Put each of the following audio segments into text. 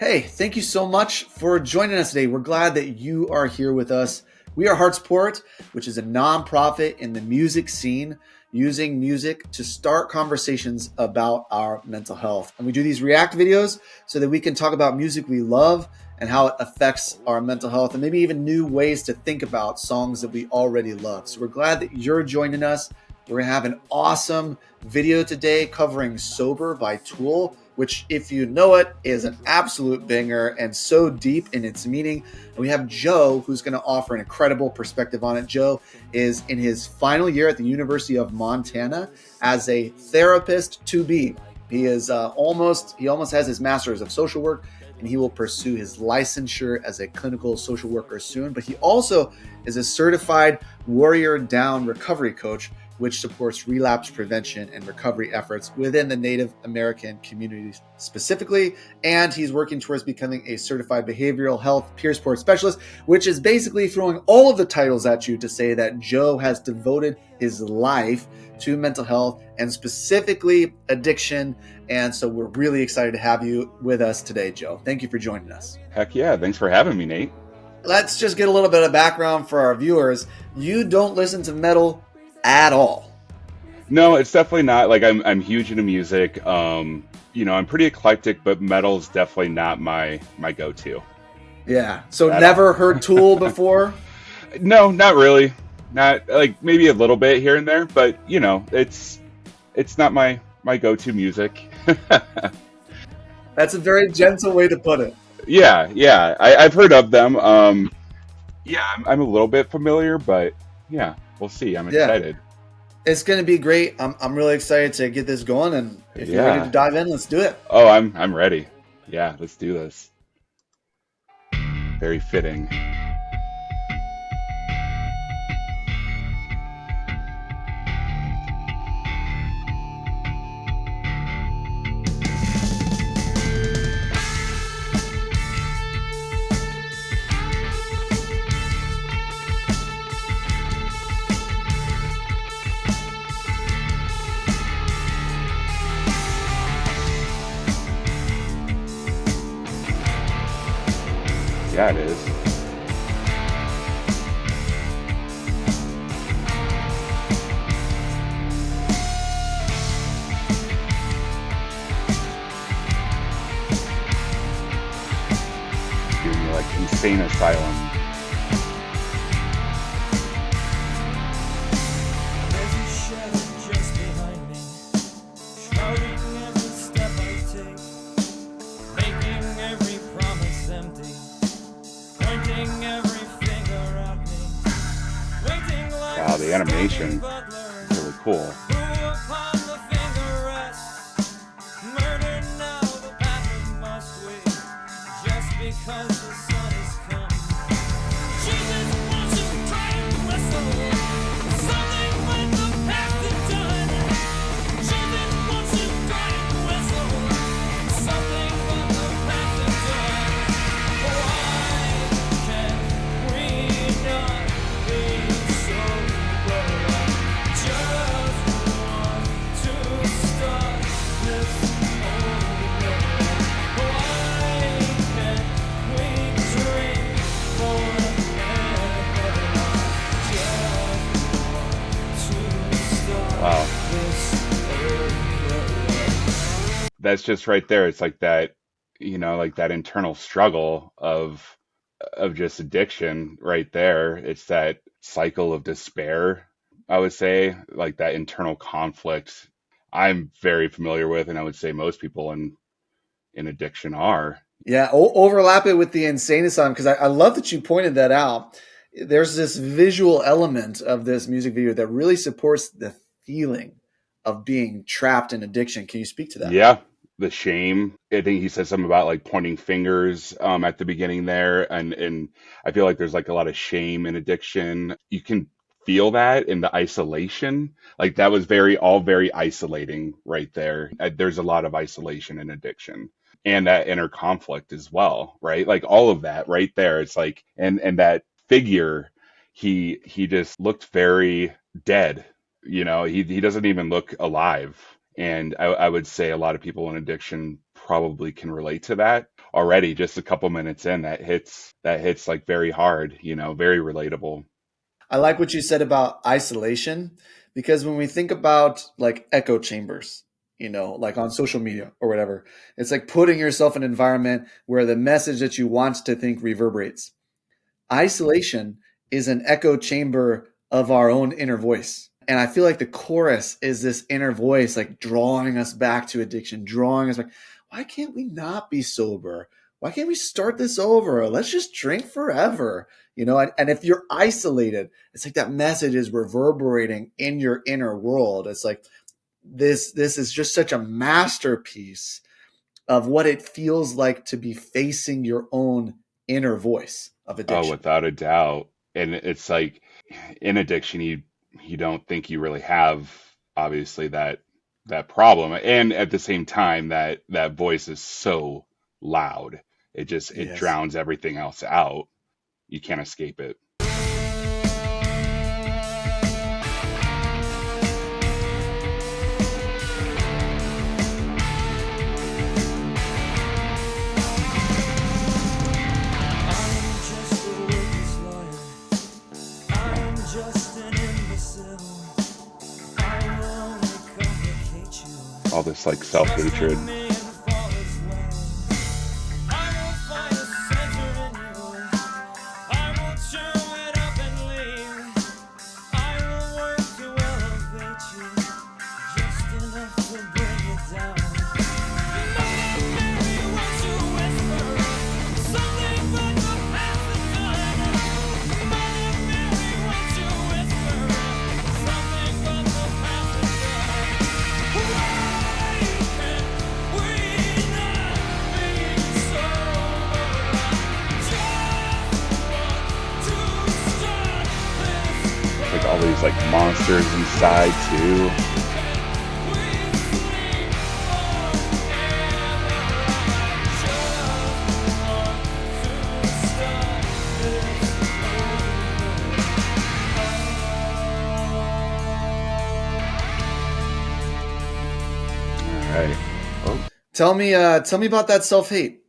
Hey, thank you so much for joining us today. We're glad that you are here with us. We are HeartSupport, which is a nonprofit in the music scene using music to start conversations about our mental health. And we do these react videos so that we can talk about music we love and how it affects our mental health and maybe even new ways to think about songs that we already love. So we're glad that you're joining us. We're going to have an awesome video today covering Sober by Tool, which, if you know it, is an absolute banger and so deep in its meaning. And we have Joe, who's going to offer an incredible perspective on it. Joe is in his final year at the University of Montana as a therapist to be. He is almost has his master's of social work, and he will pursue his licensure as a clinical social worker soon. But he also is a certified Warrior Down recovery coach, which supports relapse prevention and recovery efforts within the Native American communities specifically. And he's working towards becoming a certified behavioral health peer support specialist, which is basically throwing all of the titles at you to say that Joe has devoted his life to mental health and specifically addiction. And so we're really excited to have you with us today, Joe. Thank you for joining us. Heck yeah. Thanks for having me, Nate. Let's just get a little bit of background for our viewers. You don't listen to metal at all. No, it's definitely not. Like I'm huge into music. I'm pretty eclectic, but metal's definitely not my go-to. Yeah. So never heard Tool before? No, not really. Not like maybe a little bit here and there, but it's not my go-to music. That's a very gentle way to put it. Yeah. I've heard of them. I'm a little bit familiar, but yeah, we'll see. I'm excited. It's going to be great. I'm really excited to get this going, and if you're ready to dive in, let's do it. Oh, I'm ready. Yeah, let's do this. Very fitting. Yeah, it is. Giving me like insane asylum. There's a shadow just behind me, shrouding every step I take, making every promise empty. Pointing every finger at me, waiting like Wow, the animation is really cool. who upon the finger rests. Murder now, the path must wait, just because the sun is come. Jesus wants to try and whistle, something with the past is done. Jesus wants to try and whistle, something with the past is done. Why can't we not be sober? Just want to start this over. Why can't we drink forever? Just want to start Wow. this over. That's just right there. It's like that, like that internal struggle of just addiction right there. It's that cycle of despair, I would say, like that internal conflict I'm very familiar with, and I would say most people in addiction are. Yeah, overlap it with the insane asylum, because I love that you pointed that out. There's this visual element of this music video that really supports the feeling of being trapped in addiction. Can you speak to that? Yeah, the shame. I think he said something about like pointing fingers at the beginning there, and I feel like there's like a lot of shame in addiction. You can feel that in the isolation. Like that was very isolating right there. There's a lot of isolation in addiction. And that inner conflict as well, right? Like all of that right there. It's like, and that figure, he just looked very dead. He doesn't even look alive. And I would say a lot of people in addiction probably can relate to that. already just a couple minutes in, that hits like very hard, very relatable. I like what you said about isolation because when we think about like echo chambers, like on social media or whatever, it's like putting yourself in an environment where the message that you want to think reverberates. Isolation is an echo chamber of our own inner voice. And I feel like the chorus is this inner voice, like drawing us back to addiction, drawing us back. Why can't we not be sober? Why can't we start this over? Let's just drink forever. And if you're isolated, it's like that message is reverberating in your inner world. It's like this is just such a masterpiece of what it feels like to be facing your own inner voice of Oh, addiction. without a doubt. And it's like in addiction, you don't think you really have obviously that problem. And at the same time, that voice is so loud. It Yes. drowns everything else out. You can't escape it. I'm just a worthless liar. I'm just an imbecile. I will only complicate you. All this like Trust self-hatred. in me and fall as well. I will find a center in you. I will chew it up and leave. I will work to elevate you, just enough to bring it down. Mother Mary wants to whisper something but the past is done. Mother Mary wants to whisper something but the past is done. Why can't we not be sober? Just want to start this Like all these like monsters inside too. All right. Oh, Tell me about that self-hate.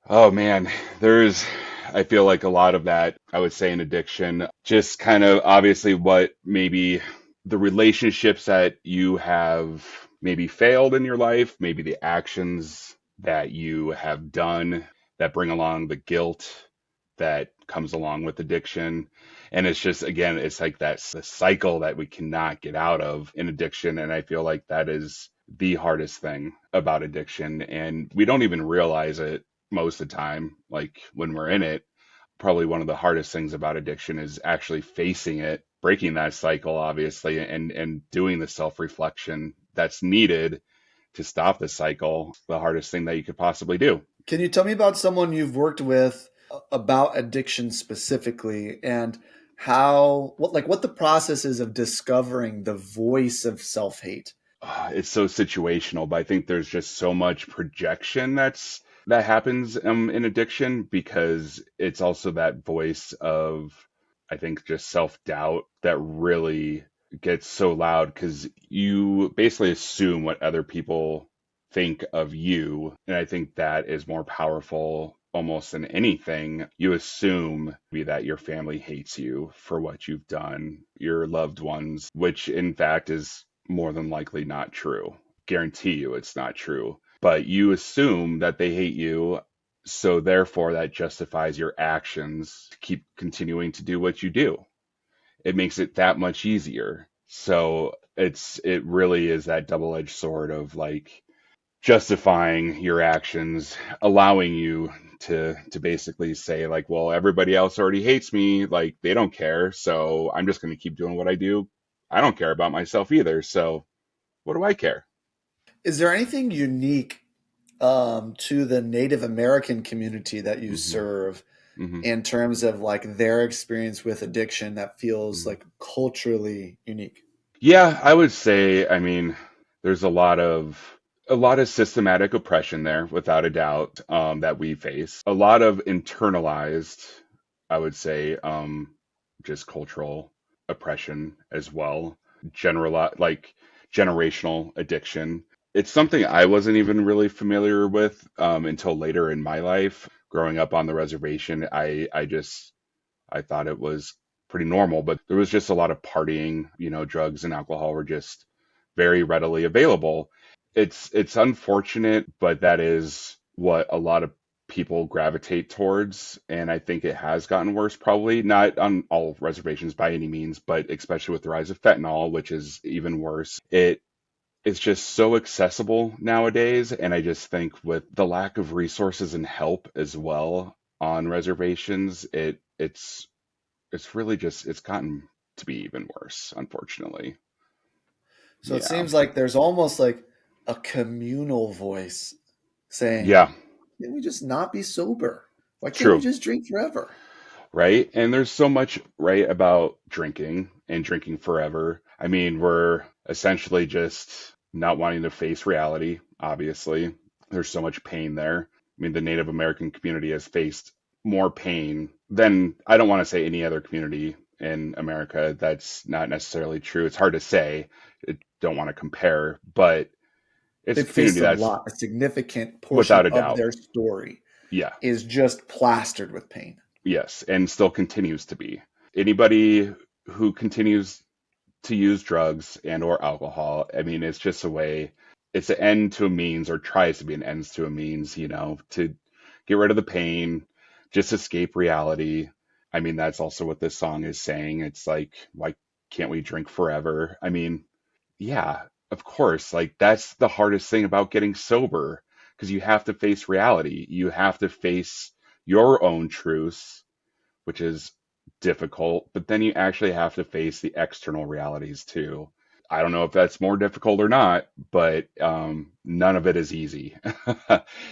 oh man, I feel like a lot of that, I would say, in addiction, just kind of obviously what maybe the relationships that you have maybe failed in your life, maybe the actions that you have done that bring along the guilt that comes along with addiction. And it's just, again, it's like that's the cycle that we cannot get out of in addiction. And I feel like that is the hardest thing about addiction. And we don't even realize it most of the time, like when we're in it. Probably one of the hardest things about addiction is actually facing it, breaking that cycle, obviously, and doing the self-reflection that's needed to stop the cycle. The hardest thing that you could possibly do. Can you tell me about someone you've worked with about addiction specifically and what the process is of discovering the voice of self-hate? It's so situational, but I think there's just so much projection that happens in addiction because it's also that voice of, I think, just self-doubt that really gets so loud because you basically assume what other people think of you. And I think that is more powerful almost than anything. You assume maybe that your family hates you for what you've done, your loved ones, which in fact is more than likely not true. Guarantee you it's not true. But you assume that they hate you, so therefore that justifies your actions to keep continuing to do what you do. It makes it that much easier. So it really is that double-edged sword of like justifying your actions, allowing you to basically say like, well, everybody else already hates me, like they don't care, so I'm just going to keep doing what I do. I don't care about myself either, so what do I care? Is there anything unique to the Native American community that you Hmm. serve Hmm. in terms of like their experience with addiction that feels Hmm. like culturally unique? Yeah, I would say, I mean, there's a lot of systematic oppression there, without a doubt, that we face. A lot of internalized, I would say, just cultural oppression as well. General, like generational addiction. It's something I wasn't even really familiar with until later in my life. Growing up on the reservation, I thought it was pretty normal, but there was just a lot of partying. Drugs and alcohol were just very readily available. It's unfortunate, but that is what a lot of people gravitate towards, and I think it has gotten worse, probably not on all reservations by any means, but especially with the rise of fentanyl, which is even worse. It's just so accessible nowadays, and I just think with the lack of resources and help as well on reservations, it's really just it's gotten to be even worse, unfortunately. So it Yeah. seems like there's almost like a communal voice saying, Yeah, can we just not be sober? Why can't we true. just drink forever? Right? And there's so much right about drinking and drinking forever. I mean, we're essentially just not wanting to face reality, obviously. There's so much pain there. I mean, the Native American community has faced more pain than, I don't want to say any other community in America. That's not necessarily true. It's hard to say. I don't want to compare, but it's a They've community faced a that's lot. A significant portion without a of doubt. their story Yeah. is just plastered with pain. Yes, and still continues to be. Anybody who continues to use drugs and or alcohol, I mean, it's just a way, it's an end to a means, or tries to be an ends to a means, to get rid of the pain, just escape reality. I mean, that's also what this song is saying. It's like, why can't we drink forever? I mean, yeah, of course. Like, that's the hardest thing about getting sober, because you have to face reality. You have to face your own truths, which is difficult, but then you actually have to face the external realities too. I don't know if that's more difficult or not, but none of it is easy.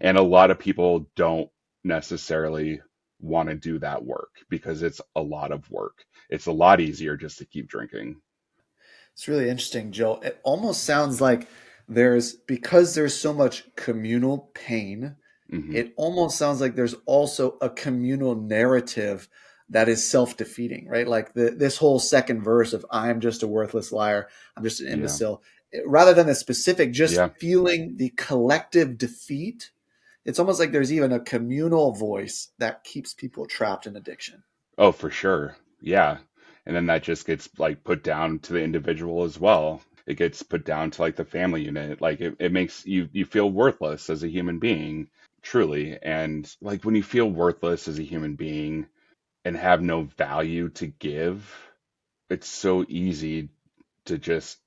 And a lot of people don't necessarily want to do that work because it's a lot of work. It's a lot easier just to keep drinking. It's really interesting, Joe. It almost sounds like because there's so much communal pain, Hmm. it almost sounds like there's also a communal narrative that is self-defeating, right? Like this whole second verse of "I'm just a worthless liar, I'm just an Yeah. imbecile," rather than the specific, just Yeah. feeling the collective defeat. It's almost like there's even a communal voice that keeps people trapped in addiction. Oh, for sure. Yeah. And then that just gets like put down to the individual as well. It gets put down to like the family unit. Like it makes you feel worthless as a human being, truly. And like when you feel worthless as a human being and have no value to give, it's so easy to just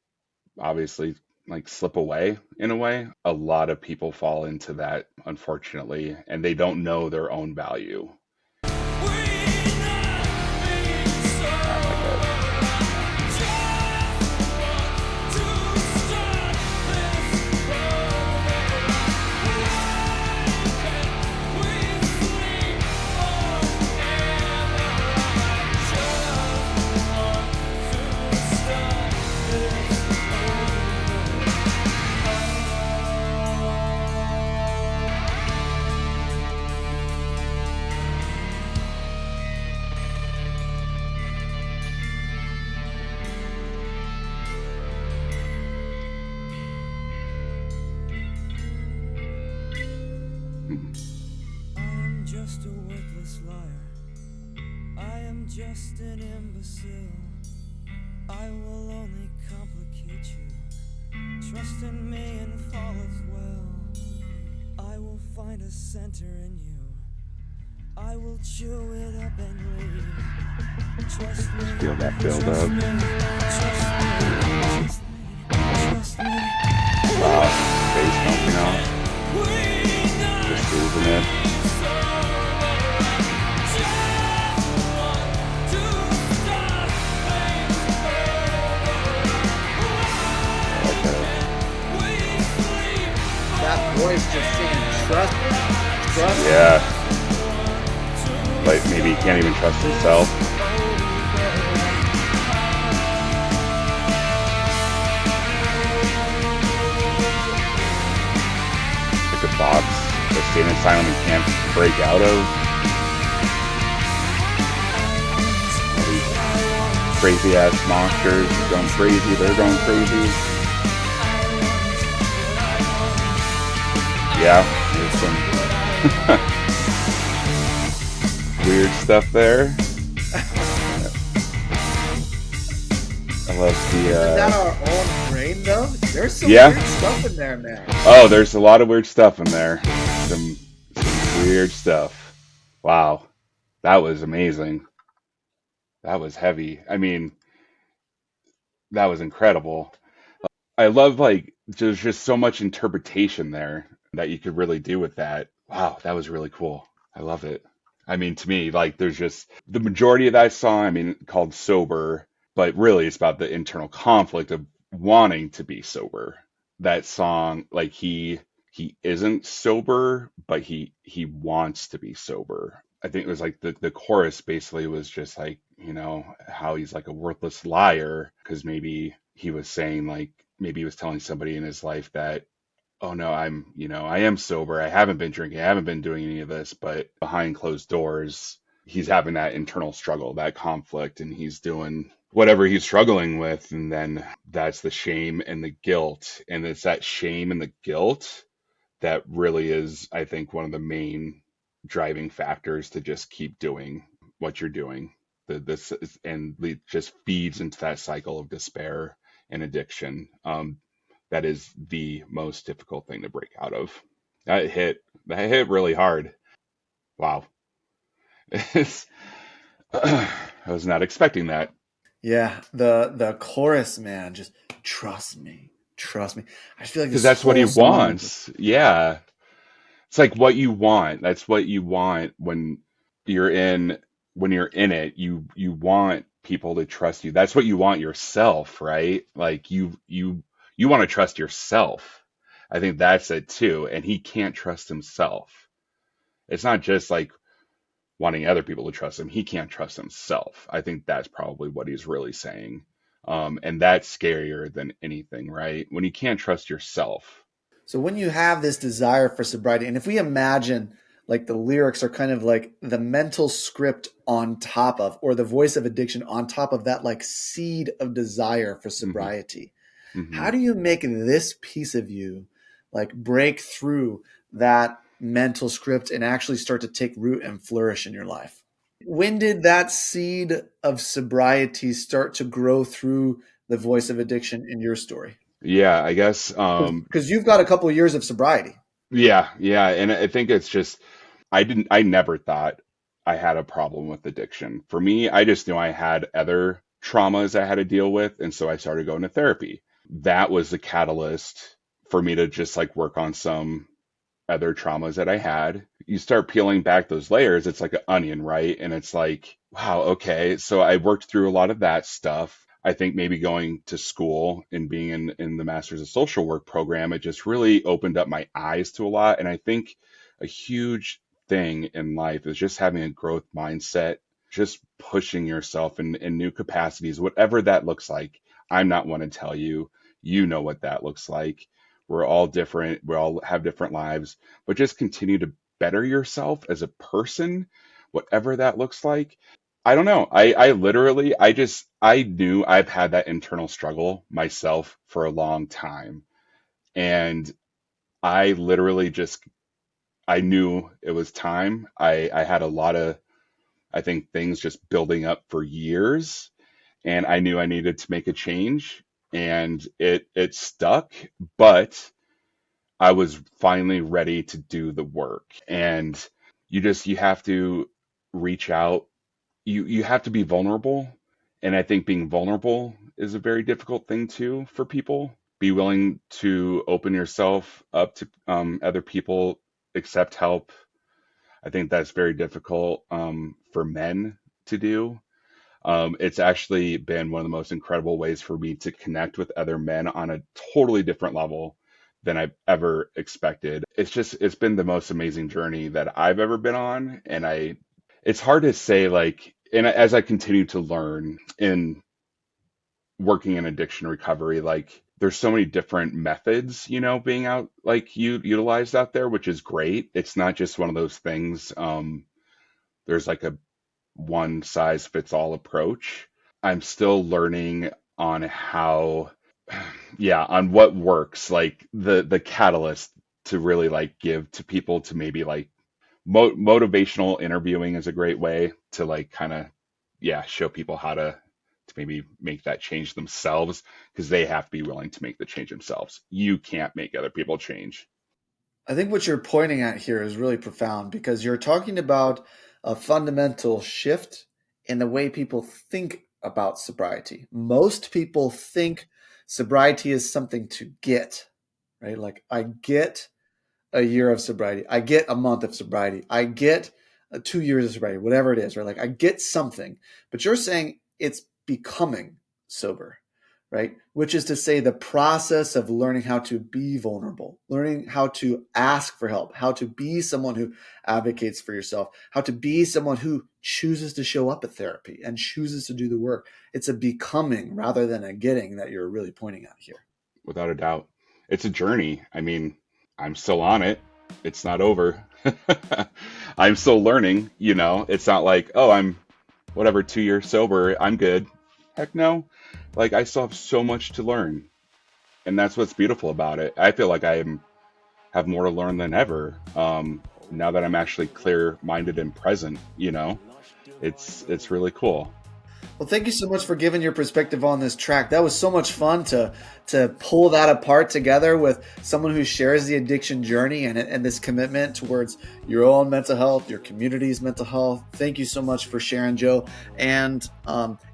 obviously like slip away in a way. A lot of people fall into that, unfortunately, and they don't know their own value. I like it. Mhm. I am just a worthless liar. I am just an imbecile. I will only complicate you. Trust in me and fall as well. I will find a center in you. I will chew it up and leave. Trust me. Feel that build Trust up. me. Trust me. Trust me. Trust me. Wow, bass pumping out. Just losing it. I like that. That voice just saying, "Trust me, trust me." Yeah. Like maybe he can't even trust himself. Like a box the state asylum can't break out of. All these crazy ass monsters going crazy, they're going crazy. Yeah, there's some weird stuff there. I love the Isn't that our own brain though? There's some yeah. weird stuff in there, man. Oh, there's a lot of weird stuff in there. Some weird stuff. Wow, that was amazing. That was heavy. I mean, that was incredible. I love like there's just so much interpretation there that you could really do with that. Wow, that was really cool. I love it. I mean, to me, like there's just the majority of that song, I mean, called Sober, but really it's about the internal conflict of wanting to be sober. That song, like he isn't sober, but he wants to be sober. I think it was like the chorus basically was just like, how he's like a worthless liar because maybe he was saying like maybe he was telling somebody in his life that, oh no, I am sober. I haven't been drinking. I haven't been doing any of this, but behind closed doors, he's having that internal struggle, that conflict, and he's doing whatever he's struggling with. And then that's the shame and the guilt. And it's that shame and the guilt that really is, I think, one of the main driving factors to just keep doing what you're doing. And just feeds into that cycle of despair and addiction. That is the most difficult thing to break out of. That hit really hard. Wow. I was not expecting that Yeah, the chorus, man, just trust me, trust me. I feel like because this that's what he whole song is wants. Yeah. It's like what you want. That's what you want you're in when you're in it. You want people to trust you. That's what you want yourself, right? Like you want to trust yourself. I think that's it too. And he can't trust himself. It's not just like wanting other people to trust him. He can't trust himself. I think that's probably what he's really saying. And that's scarier than anything, right? When you can't trust yourself. so when you have this desire for sobriety, and if we imagine like the lyrics are kind of like the mental script on top of, or the voice of addiction on top of that like seed of desire for Hmm. sobriety, Hmm. how do you make this piece of you like break through that mental script and actually start to take root and flourish in your life? When did that seed of sobriety start to grow through the voice of addiction in your story? Yeah, I guess Because you've got a couple of years of sobriety. yeah, yeah, and I think it's just I never thought I had a problem with addiction. For me, I just knew I had other traumas I had to deal with, and so I started going to therapy. That was the catalyst for me to just like work on some other traumas that I had. You start peeling back those layers, it's like an onion, right? And it's like, wow, okay. So I worked through a lot of that stuff. I think maybe going to school and being in the Masters of Social Work program, it just really opened up my eyes to a lot. And I think a huge thing in life is just having a growth mindset, just pushing yourself in new capacities, whatever that looks like. I'm not one to tell you, you know what that looks like. We're all different. We all have different lives, but just continue to better yourself as a person, whatever that looks like. I don't know. I literally, I knew I've had that internal struggle myself for a long time. And I literally just, I knew it was time. I had a lot of, I think, things just building up for years. And I knew I needed to make a change. And it stuck, but I was finally ready to do the work. And you have to reach out. You have to be vulnerable. And I think being vulnerable is a very difficult thing too for people. Be willing to open yourself up to other people, accept help. I think that's very difficult for men to do. It's actually been one of the most incredible ways for me to connect with other men on a totally different level than I've ever expected. It's been the most amazing journey that I've ever been on. And it's hard to say, like, and as I continue to learn in working in addiction recovery, like, there's so many different methods, being out, like, utilized out there, which is great. It's not just one of those things. There's like a one size fits all approach. I'm still learning on how, yeah, on what works, like the catalyst to really like give to people to maybe like motivational interviewing is a great way to like kind of yeah show people how to maybe make that change themselves because they have to be willing to make the change themselves. You can't make other people change. I think what you're pointing at here is really profound because you're talking about a fundamental shift in the way people think about sobriety. Most people think sobriety is something to get, right? Like, I get a year of sobriety, I get a month of sobriety, I get 2 years of sobriety, whatever it is, right? Like, I get something. But you're saying it's becoming sober, right? Which is to say, the process of learning how to be vulnerable, learning how to ask for help, how to be someone who advocates for yourself, how to be someone who chooses to show up at therapy and chooses to do the work. It's a becoming rather than a getting that you're really pointing at here. Without a doubt, it's a journey. I mean, I'm still on it. It's not over. I'm still learning, you know. It's not like, oh, I'm whatever 2 years sober, I'm good. Heck no. Like I still have so much to learn. And that's what's beautiful about it. I feel like have more to learn than ever. Now that I'm actually clear-minded and present, you know. It's really cool. Well, thank you so much for giving your perspective on this track. That was so much fun to pull that apart together with someone who shares the addiction journey and this commitment towards your own mental health, your community's mental health. Thank you so much for sharing, Joe. And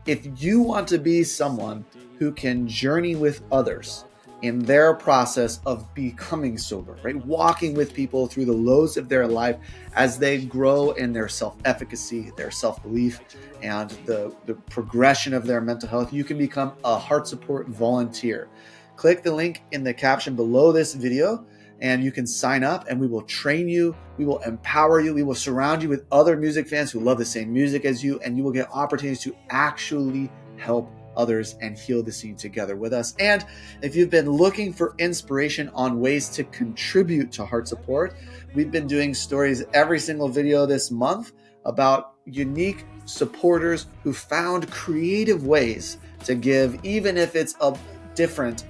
if you want to be someone who can journey with others in their process of becoming sober, right? Walking with people through the lows of their life as they grow in their self-efficacy, their self-belief, and the progression of their mental health. You can become a HeartSupport volunteer. Click the link in the caption below this video and you can sign up and we will train you. We will empower you. We will surround you with other music fans who love the same music as you, and you will get opportunities to actually help others and heal the scene together with us. And if you've been looking for inspiration on ways to contribute to HeartSupport, we've been doing stories every single video this month about unique supporters who found creative ways to give, even if it's a different,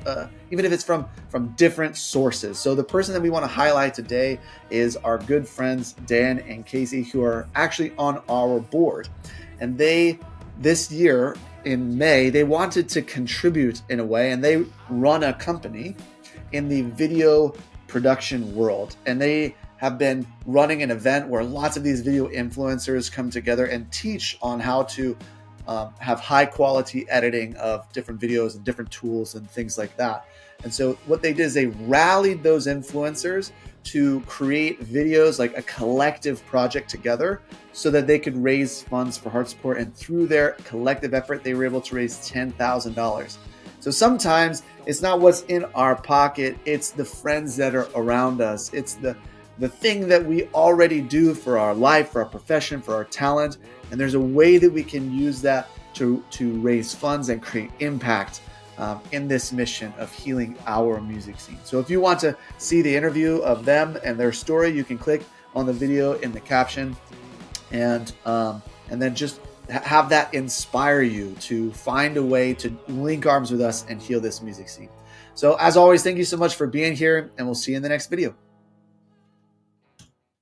even if it's from different sources. So the person that we want to highlight today is our good friends Dan and Casey, who are actually on our board, and this year in May, they wanted to contribute in a way, and they run a company in the video production world. And they have been running an event where lots of these video influencers come together and teach on how to have high quality editing of different videos and different tools and things like that. And so what they did is they rallied those influencers to create videos, like a collective project together, so that they could raise funds for HeartSupport. And through their collective effort, they were able to raise $10,000. So sometimes it's not what's in our pocket, it's the friends that are around us. It's the thing that we already do for our life, for our profession, for our talent. And there's a way that we can use that to raise funds and create impact in this mission of healing our music scene. So if you want to see the interview of them and their story, you can click on the video in the caption, and then just have that inspire you to find a way to link arms with us and heal this music scene. So as always, thank you so much for being here, and we'll see you in the next video.